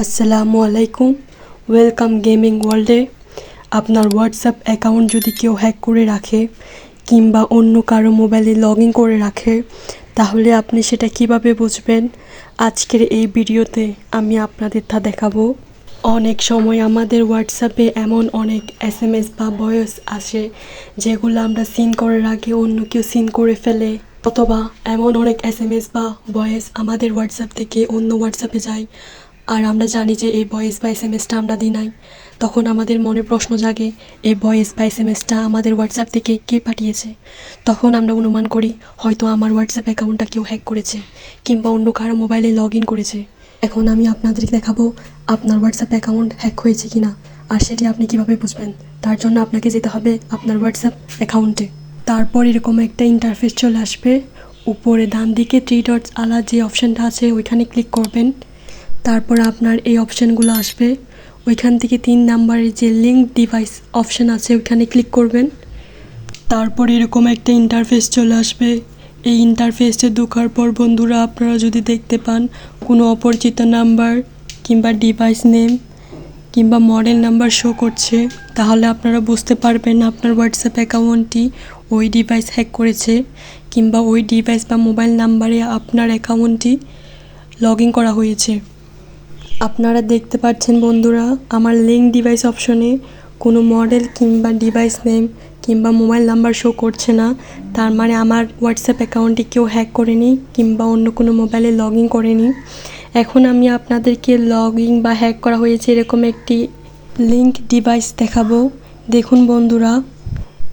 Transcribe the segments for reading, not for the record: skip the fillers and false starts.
আসসালামু আলাইকুম। Welcome gaming ওয়ার্ল্ডে। আপনার হোয়াটসঅ্যাপ অ্যাকাউন্ট যদি কেউ হ্যাক করে রাখে কিংবা অন্য কারো মোবাইলে লগ ইন করে রাখে, তাহলে আপনি সেটা কিভাবে বুঝবেন? আজকের এই ভিডিওতে আমি আপনাদের তা দেখাবো। অনেক সময় আমাদের হোয়াটসঅ্যাপে এমন অনেক SMS বা ভয়েস আসে যেগুলো আমরা সিন করার আগে অন্য কেউ সিন করে ফেলে, অথবা এমন অনেক SMS বা ভয়েস আমাদের হোয়াটসঅ্যাপ থেকে অন্য হোয়াটসঅ্যাপে যায় আর আমরা জানি যে এই ভয়েস বা SMS-টা আমরা দিই নাই। তখন আমাদের মনে প্রশ্ন জাগে, এই ভয়েস বা SMS-টা আমাদের হোয়াটসঅ্যাপ থেকে কে পাঠিয়েছে? তখন আমরা অনুমান করি হয়তো আমার হোয়াটসঅ্যাপ অ্যাকাউন্টটা কেউ হ্যাক করেছে কিংবা অন্য কারো মোবাইলে লগ ইন করেছে। এখন আমি আপনাদেরকে দেখাবো আপনার হোয়াটসঅ্যাপ অ্যাকাউন্ট হ্যাক হয়েছে কিনা, আর সেটি আপনি কিভাবে বুঝবেন। তার জন্য আপনাকে যেতে হবে আপনার হোয়াটসঅ্যাপ অ্যাকাউন্টে। তারপর এরকম একটা ইন্টারফেস চলে আসবে। উপরে ডান দিকে 3 ডটস আলা যে অপশানটা আছে ওইখানে ক্লিক করবেন। তারপর আপনার এই অপশানগুলো আসবে। ওইখান থেকে 3 নাম্বারের যে লিঙ্ক ডিভাইস অপশান আছে ওইখানে ক্লিক করবেন। তারপর এরকম একটা ইন্টারফেস চলে আসবে। এই ইন্টারফেসে ঢোকার পর বন্ধুরা, আপনারা যদি দেখতে পান কোনো অপরিচিত নাম্বার কিংবা ডিভাইস নেম কিংবা মডেল নাম্বার শো করছে, তাহলে আপনারা বুঝতে পারবেন আপনার হোয়াটসঅ্যাপ অ্যাকাউন্টটি ওই ডিভাইস হ্যাক করেছে কিংবা ওই ডিভাইস বা মোবাইল নাম্বারে আপনার অ্যাকাউন্টটি লগ ইন করা হয়েছে। আপনারা দেখতে পাচ্ছেন বন্ধুরা, আমার লিঙ্ক ডিভাইস অপশনে কোনো মডেল কিংবা ডিভাইস নেম কিংবা মোবাইল নাম্বার শো করছে না। তার মানে আমার হোয়াটসঅ্যাপ অ্যাকাউন্টটি কেউ হ্যাক করেনি কিংবা অন্য কোনো মোবাইলে লগ ইন করেনি। এখন আমি আপনাদেরকে লগ ইন বা হ্যাক করা হয়েছে এরকম একটি লিঙ্ক ডিভাইস দেখাবো। দেখুন বন্ধুরা,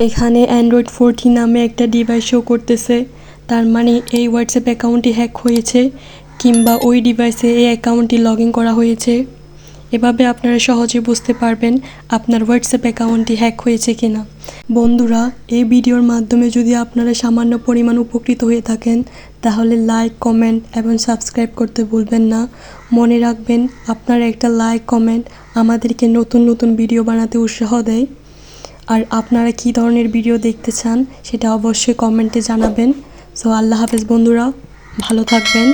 এখানে অ্যান্ড্রয়েড 14 নামে একটা ডিভাইস শো করতেছে। তার মানে এই হোয়াটসঅ্যাপ অ্যাকাউন্টটি হ্যাক হয়েছে কিংবা ওই ডিভাইসে এই অ্যাকাউন্টটি লগ ইন করা হয়েছে। এভাবে আপনারা সহজে বুঝতে পারবেন আপনার হোয়াটসঅ্যাপ অ্যাকাউন্টটি হ্যাক হয়েছে কিনা। বন্ধুরা, এই ভিডিওর মাধ্যমে যদি আপনারা সামান্য পরিমাণ উপকৃত হয়ে থাকেন, তাহলে লাইক, কমেন্ট এবং সাবস্ক্রাইব করতে ভুলবেন না। মনে রাখবেন, আপনার একটা লাইক, কমেন্ট আমাদেরকে নতুন নতুন ভিডিও বানাতে উৎসাহ দেয়। আর আপনারা কী ধরনের ভিডিও দেখতে চান সেটা অবশ্যই কমেন্টে জানাবেন। সো আল্লাহ হাফেজ বন্ধুরা, ভালো থাকবেন।